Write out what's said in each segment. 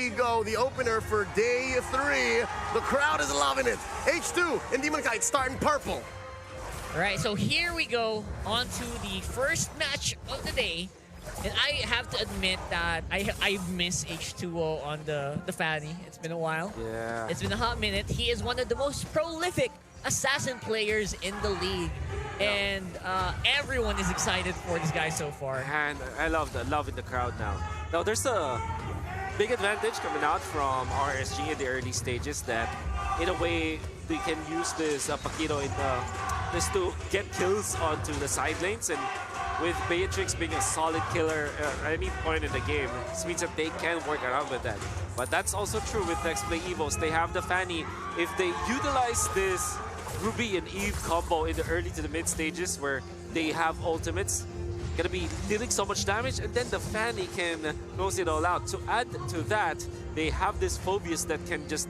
we go. The opener for day 3. The crowd is loving it. H2 and Demon Kite starting purple. All right, so here we go on to the first match of the day. And I have to admit that I miss H2O on the Fanny. It's been a while. Yeah. It's been a hot minute. He is one of the most prolific assassin players in the league. And everyone is excited for this guy so far. And I love in the crowd now. Now there's a big advantage coming out from RSG in the early stages that in a way they can use this Paquito in this to get kills onto the side lanes, and with Beatrix being a solid killer at any point in the game, this means that they can work around with that. But that's also true with NXPE Evos. They have the Fanny. If they utilize this Ruby and Eve combo in the early to the mid stages where they have ultimates, gonna be dealing so much damage, and then the Fanny can close it all out. To add to that, they have this Phobius that can just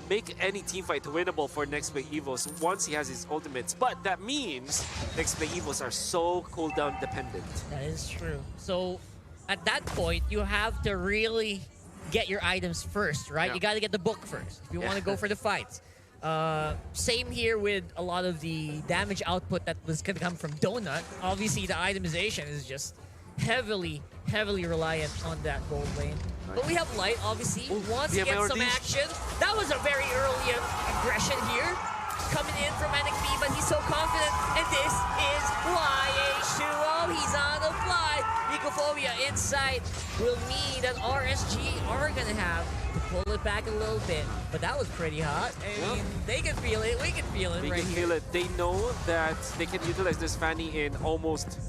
make any teamfight winnable for NXPE Evos once he has his ultimates. But that means NXPE Evos are so cooldown dependent. That is true. So at that point, you have to really get your items first, right? Yeah. You got to get the book first if you want to go for the fights. Same here with a lot of the damage output that was going to come from Donut. Obviously, the itemization is just heavily reliant on that gold lane. But we have Light, obviously, who wants to get some action. That was a very early aggression here, coming in from NXPE, but he's so confident. And this is why H2O, he's on the fly. Mycophobia inside will mean that RSG are going to have to pull it back a little bit. But that was pretty hot. I mean, they can feel it. We can feel it right here. They can feel it. They know that they can utilize this Fanny in almost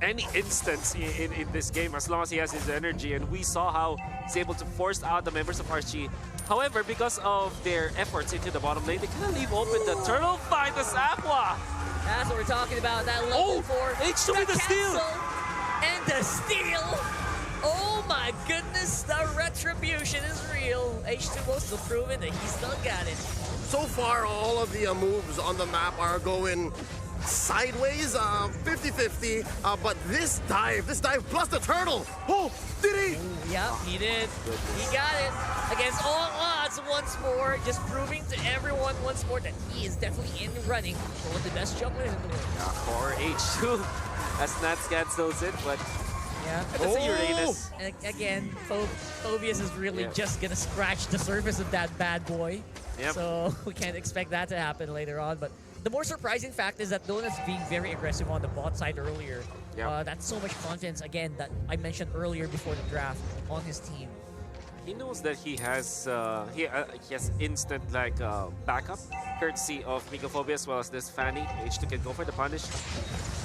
any instance in this game as long as he has his energy, and we saw how he's able to force out the members of RSG. However, because of their efforts into the bottom lane, they kind of leave open the turtle find this Aqua. That's what we're talking about, that level 4. H2 with the steal. And the steal. Oh my goodness, the retribution is real. H2O still proving that he still got it. So far, all of the moves on the map are going sideways, 50-50, but this dive plus the turtle. Oh, did he? Ooh, yep, he did. He got it against all odds once more, just proving to everyone once more that he is definitely in the running for one of the best junglers in the world. Yeah, for H2, as Nats cancels it, but yeah, that's a Uranus. And again, Phobius is really just gonna scratch the surface of that bad boy. Yep. So we can't expect that to happen later on, but the more surprising fact is that Donut's being very aggressive on the bot side earlier. Yep. That's so much confidence, again, that I mentioned earlier before the draft on his team. He knows that he has instant backup, courtesy of Mycophobia as well as this Fanny. H2 can go for the punish.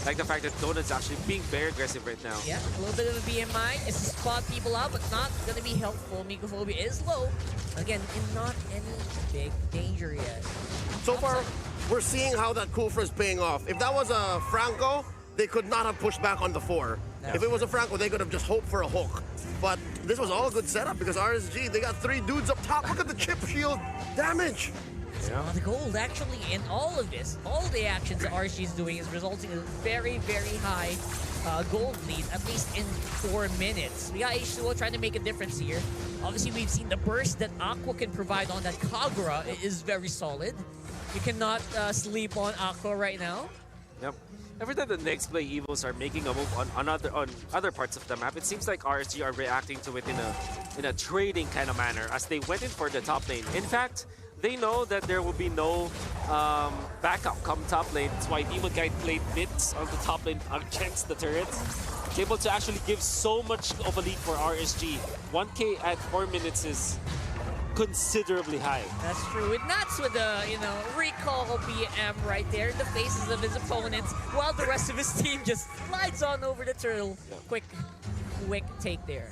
Like the fact that Donut's actually being very aggressive right now. Yeah, a little bit of a BMI. It's to spot people out, but not going to be helpful. Mycophobia is low. Again, in not any big danger yet. So far, we're seeing how that Kufra is paying off. If that was a Franco, they could not have pushed back on the 4. If it was a Franco, they could have just hoped for a hook. But this was all a good setup because RSG, they got 3 dudes up top. Look at the chip shield damage. Yeah. The gold, actually, in all of this, all the actions that RSG is doing is resulting in a very high gold lead, at least in 4 minutes. We got H2O trying to make a difference here. Obviously, we've seen the burst that Aqua can provide on that Kagura is very solid. You cannot sleep on Aqua right now. Yep. Every time the NXPE Evos are making a move on other parts of the map, it seems like RSG are reacting to it in a trading kind of manner as they went in for the top lane. In fact, they know that there will be no backup come top lane. That's why Demon Kite played mids on the top lane against the turrets. It's able to actually give so much of a lead for RSG. 1K at 4 minutes is considerably high. That's true. With Nats with the, recall BM right there in the faces of his opponents, while the rest of his team just slides on over the turtle. Quick take there.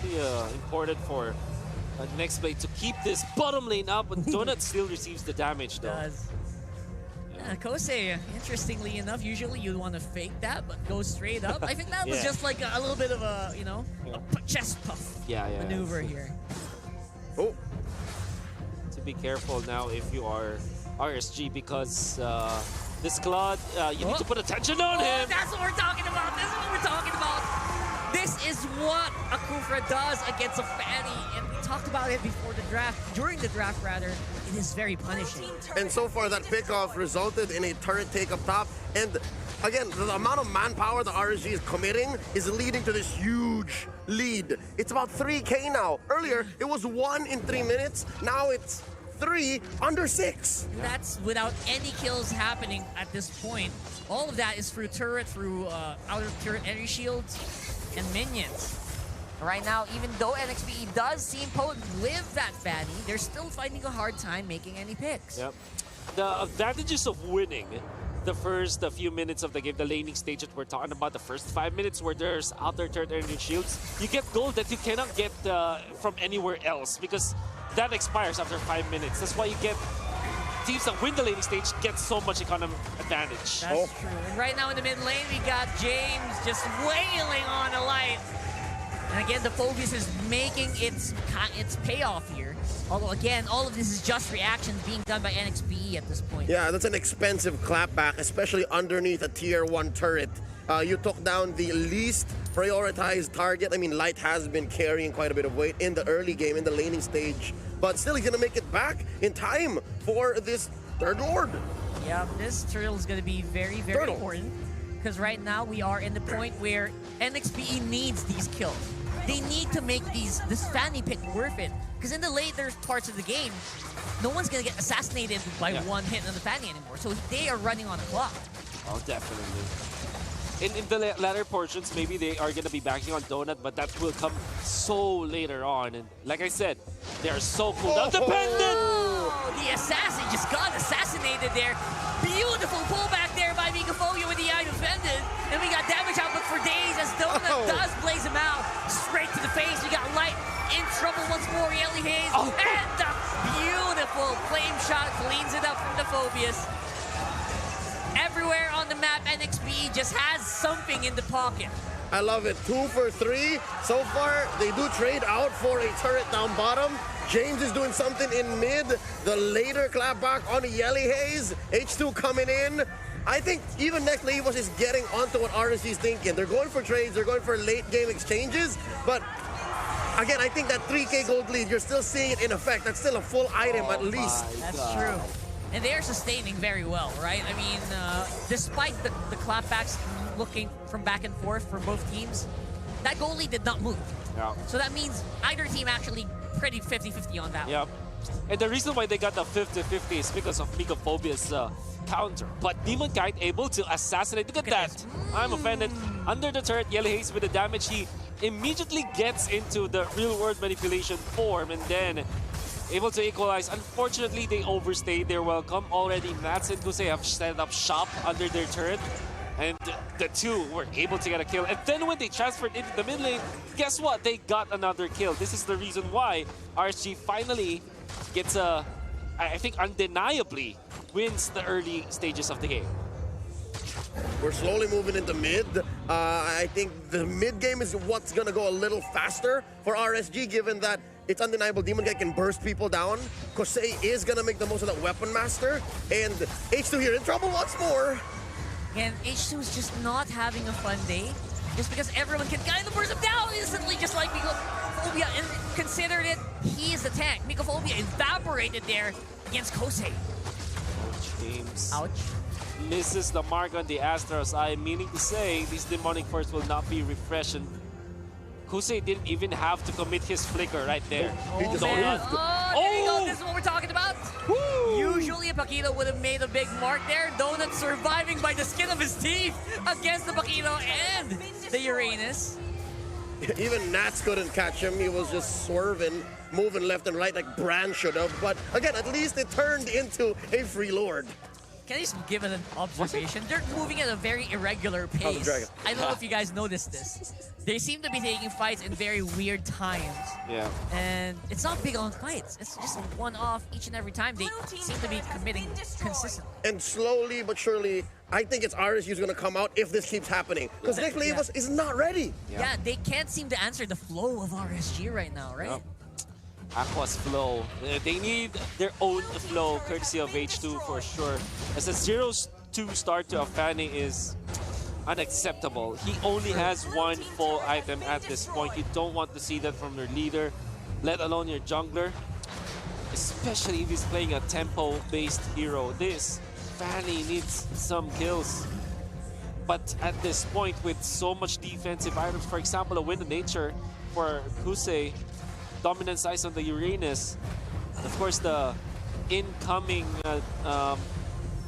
It'll be important for NXPE to keep this bottom lane up, but Donut still receives the damage though. Does. Kosei, interestingly enough, usually you'd want to fake that, but go straight up. I think that was just like a little bit of a, a chest puff maneuver here. Oh. To be careful now if you are RSG because this Claude, you need to put attention on him. That's what we're talking about. This is what we're talking about. This is what a Kufra does against a Fanny, and we talked about it before the draft, during the draft rather. It is very punishing. And so far, that pickoff resulted in a turret take up top. And again, the amount of manpower the RSG is committing is leading to this huge lead. It's about 3K now. Earlier, it was 1 in 3 minutes. Now it's 3 under 6. That's without any kills happening at this point. All of that is through turret, through outer turret energy shields, and minions. Right now, even though NXPE does seem potent with that Fanny, they're still finding a hard time making any picks. Yep. The advantages of winning the first few minutes of the game, the laning stage that we're talking about, the first 5 minutes where there's outer turret energy shields, you get gold that you cannot get from anywhere else because that expires after 5 minutes. That's why you get teams that win the laning stage get so much economic advantage. That's true. And right now in the mid lane, we got James just wailing on a light. And again, the Phobius is making its payoff here. Although again, all of this is just reactions being done by NXPE at this point. Yeah, that's an expensive clapback, especially underneath a tier 1 turret. You took down the least prioritized target. I mean, Light has been carrying quite a bit of weight in the early game, in the laning stage. But still, he's going to make it back in time for this third Lord. Yeah, this turtle is going to be very, very important. Because right now, we are in the point where NXPE needs these kills. They need to make this Fanny pick worth it. Because in the later parts of the game, no one's going to get assassinated by one hit on the Fanny anymore. So they are running on the clock. Oh, definitely. In the latter portions, maybe they are going to be backing on Donut, but that will come so later on. And like I said, they are so cooldown dependent! Oh, the assassin just got assassinated there. Beautiful pullback there by Mikafolia with the eye defended. And we got damage output for days as Donut does blaze him out. Straight to the face. We got Light in trouble once more. Yelly Haze. And the beautiful flame shot cleans it up from the Phobius. Everywhere on the map, NXPE just has something in the pocket. I love it. 2 for 3. So far, they do trade out for a turret down bottom. James is doing something in mid. The later clapback on Yelly Haze. H2 coming in. I think even Next Levos is getting onto what RSG is thinking. They're going for trades. They're going for late game exchanges. But again, I think that 3K gold lead, you're still seeing it in effect. That's still a full item at least. That's true. And they're sustaining very well, right? I mean, despite the clapbacks looking from back and forth for both teams, that goal lead did not move. Yeah. So that means either team actually pretty 50-50 on that one. Yep. And the reason why they got the 50-50 is because of Mikophobia's counter. But Demon Kite able to assassinate. Look at that. I'm offended. Under the turret, Yellow Haze with the damage, he immediately gets into the real-world manipulation form and then able to equalize. Unfortunately, they overstayed their welcome. Already, Nats and Kusei have set up shop under their turret. And the two were able to get a kill. And then when they transferred into the mid lane, guess what? They got another kill. This is the reason why RSG finally gets a, I think undeniably, wins the early stages of the game. We're slowly moving into mid. I think the mid game is what's going to go a little faster for RSG, given that it's undeniable Demon Guy can burst people down. Kosei is going to make the most of that Weapon Master. And H2 here in trouble once more. And H2 is just not having a fun day. Just because everyone can kind of burst him down instantly, just like Mikophobia. And considered it, he is the tank. Mikophobia evaporated there against Kosei. James. Ouch. Misses the mark on the Astro's eye, meaning to say this demonic force will not be refreshed. And Kosei didn't even have to commit his flicker right there. He just There you go. This is what we're talking about. Woo! Usually a Paquito would have made a big mark there. Donut surviving by the skin of his teeth against the Paquito and the Uranus. Even Nats couldn't catch him. He was just swerving, moving left and right like Bran should have. But again, at least it turned into a free Lord. Can I just give it an observation? They're moving at a very irregular pace. I don't know if you guys noticed this. They seem to be taking fights in very weird times. Yeah. And it's not big on fights. It's just a one-off each and every time. They seem to be committing consistently. And slowly but surely, I think it's RSG who's going to come out if this keeps happening. Because Nick Levos is not ready. Yeah, they can't seem to answer the flow of RSG right now, right? Yep. Aqua's flow. They need their own flow, courtesy of H2 for sure. As a 0-2 start to a Fanny is unacceptable. He only has one full item at this point. You don't want to see that from your leader, let alone your jungler. Especially if he's playing a tempo-based hero. This Fanny needs some kills. But at this point, with so much defensive items, for example, a Wind of Nature for Kusei, Dominant Size on the Uranus, of course the incoming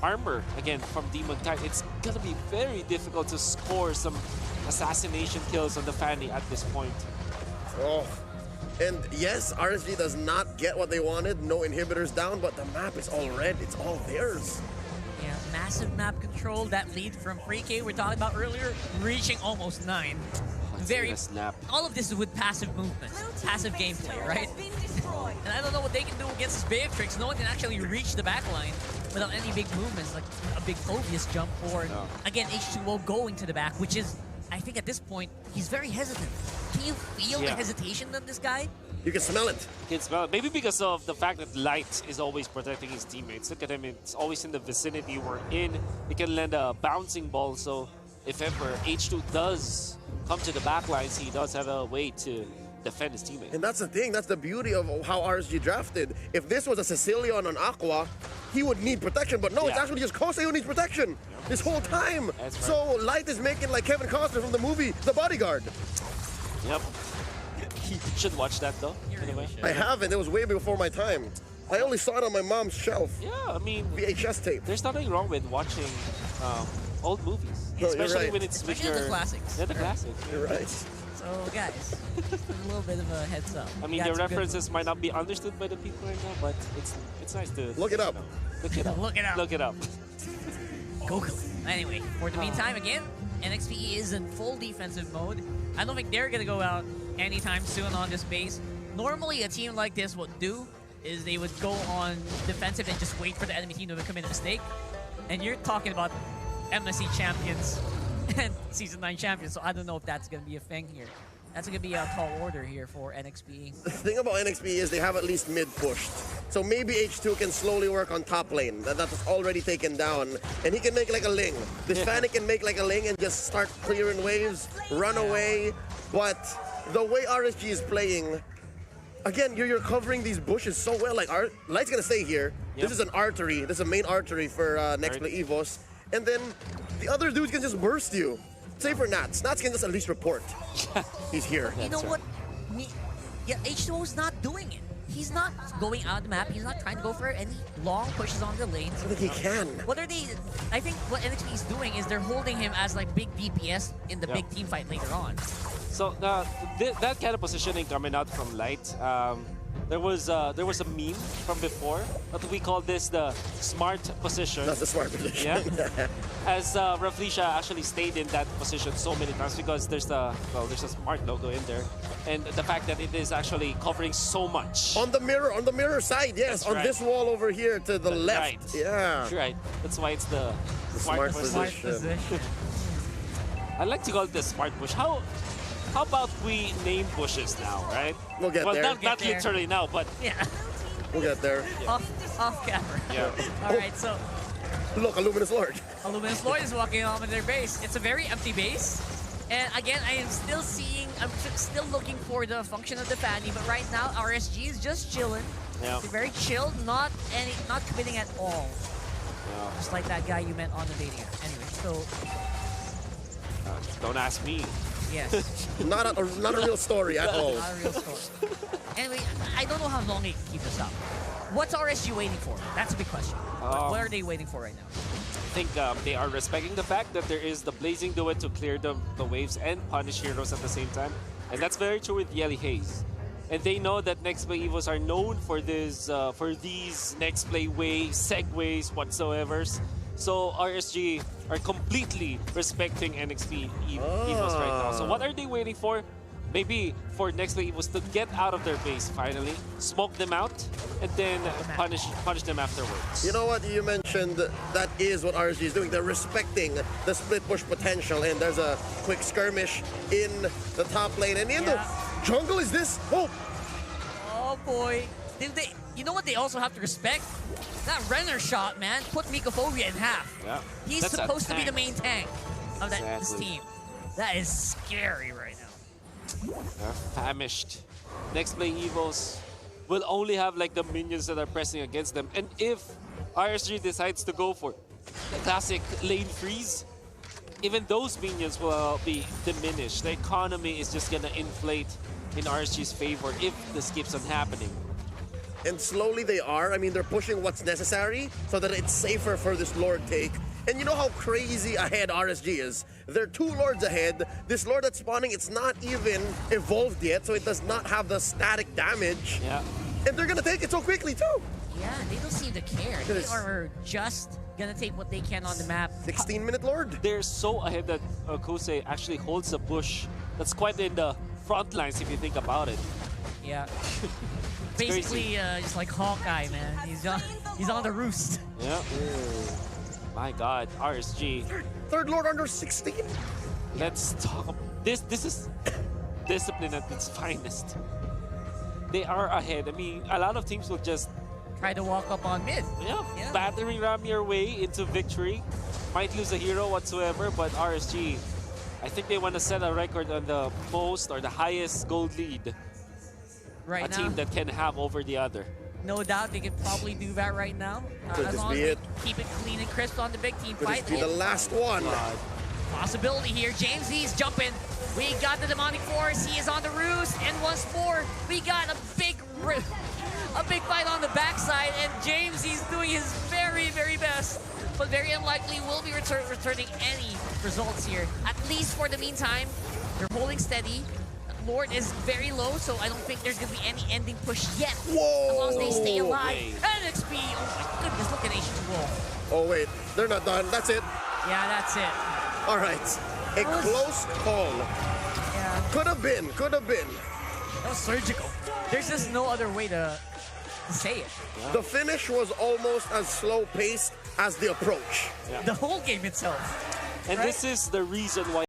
armor again from Demon Knight, it's gonna be very difficult to score some assassination kills on the Fanny at this point. Oh. And yes, RSG does not get what they wanted. No inhibitors down, but the map is all red. It's all theirs. Yeah, massive map control. That lead from Freaky we're talking about earlier, reaching almost 9. Very snap. All of this is with passive movement, passive gameplay, right? And I don't know what they can do against this Beatrix. No one can actually reach the backline without any big movements, like a big obvious jump or, again, H2O going to the back, which is, I think at this point, he's very hesitant. Can you feel the hesitation on this guy? You can smell it. You can smell it. Maybe because of the fact that Light is always protecting his teammates. Look at him, it's always in the vicinity we're in. He can land a bouncing ball, so if ever H2 does come to the backlines, he does have a way to defend his teammates. And that's the thing, that's the beauty of how RSG drafted. If this was a Sicilian on Aqua, he would need protection, but no, it's actually just Kosei who needs protection this whole time. That's right. So Light is making like Kevin Costner from the movie The Bodyguard. Yep. You should watch that though, anyway. I haven't, it was way before my time. I only saw it on my mom's shelf. Yeah, I mean, VHS tape. there's nothing wrong with watching old movies. No, you're Especially right. when it's with Especially your... the classics. Yeah, the classics. You're right. So, guys, just a little bit of a heads up. I mean, Got the some good references might not be understood by the people right now, but it's nice to... Look it up. Look it up. Look it up. Look it up. Google it. Anyway, for the meantime, again, NXPE is in full defensive mode. I don't think they're going to go out anytime soon on this base. Normally, a team like this would do is they would go on defensive and just wait for the enemy team to commit a mistake. And you're talking about MSC champions and Season 9 champions, so I don't know if that's going to be a thing here. That's going to be a tall order here for NXPE. The thing about NXP is they have at least mid pushed. So maybe H2 can slowly work on top lane. That's already taken down. And he can make like a Ling. This Fanny can make like a Ling and just start clearing waves, run away. But the way RSG is playing, again, you're covering these bushes so well. Like, Light's going to stay here. This is an artery. This is a main artery for NXPE EVOS. And then the other dudes can just burst you. Say for Nats. Nats can just at least report. He's here. You know what? H2O's not doing it. He's not going out of the map. He's not trying to go for any long pushes on the lanes. I think he can. What are they? I think what NXP is doing is they're holding him as like big DPS in the big team fight later on. So that kind of positioning coming out from Light, there was a meme from before, but we call this the smart position. That's the smart position. Yeah. As Raflisha actually stayed in that position so many times because there's a smart logo in there, and the fact that it is actually covering so much. On the mirror side, yes. That's on right. this wall over here to the left. Right. Yeah. That's right. That's why it's the smart position. position. I like to call it the smart bush. How about we name bushes now, right? We'll get there. Not there. literally now, but Yeah, We'll get there. off camera. yeah. All right, so Look, a Luminous Lord. Luminous Lord is walking on their base. It's a very empty base. And again, I'm still looking for the function of the Fanny, but right now RSG is just chilling. Yeah. They're very chilled, not committing at all. Yeah. Just like that guy you met on the dating app. Anyway, so Don't ask me. yes. Not a real story at all. Not a real story. Anyway, I don't know how long they can keep this up. What's RSG waiting for? That's a big question. What are they waiting for right now? I think they are respecting the fact that there is the Blazing Duet to clear the waves and punish heroes at the same time. And that's very true with Yelly Haze. And they know that Next Play EVOs are known for this, for these Next Play segues whatsoever. So RSG are completely respecting NXP EVOs right now. So what are they waiting for? Maybe for Next Play EVOs to get out of their base finally, smoke them out, and then punish them afterwards. You know what? You mentioned that is what RSG is doing. They're respecting the split push potential, and there's a quick skirmish in the top lane. And in the jungle is this? Oh! Oh boy. You know what they also have to respect? That Renner shot, man, put Mycophobia in half. Yeah. He's That's a supposed to be tank. the main tank of this Exactly. team. That is scary right now. They're famished. Next play Evos will only have like the minions that are pressing against them. And if RSG decides to go for the classic lane freeze, even those minions will be diminished. The economy is just gonna inflate in RSG's favor if this keeps on happening. And slowly they are. I mean, they're pushing what's necessary so that it's safer for this Lord take. And you know how crazy ahead RSG is? They're 2 Lords ahead. This Lord that's spawning, it's not even evolved yet, so it does not have the static damage. Yeah. And they're gonna take it so quickly too. Yeah, they don't seem to care. They This- are just gonna take what they can on the map. 16-minute Lord. They're so ahead that Kose actually holds a bush that's quite in the front lines if you think about it. Yeah. crazy. Basically, just like Hawkeye, man. He's on the roost. Yeah. My God, RSG. Third Lord under 16. Let's talk. This is discipline at its finest. They are ahead. I mean, a lot of teams will just Try to walk up on mid. yeah. battering ram your way into victory. Might lose a hero whatsoever, but RSG, I think they want to set a record on the most or the highest gold lead Right a now, team that can have over the other. no doubt they could probably do that right now. Could As this long as be they it? keep it clean and crisp on the big team Could fight. this be the last one? God. Possibility here. James Z's jumping. We got the demonic force. He is on the roost, and once more we got a big fight on the backside, and James Z's doing his very, very best, but very unlikely will be returning any results here. At least for the meantime, they're holding steady. Lord is very low, so I don't think there's gonna be any ending push yet. Whoa! As long as they stay alive. Wait. NXPE. Oh my goodness! Look at H2O. Oh wait, they're not done. That's it. Yeah, that's it. All right. A was- close call. Yeah. Could have been. Could have been. That was surgical. There's just no other way to say it. The finish was almost as slow paced as the approach. The whole game itself. And Right? this is the reason why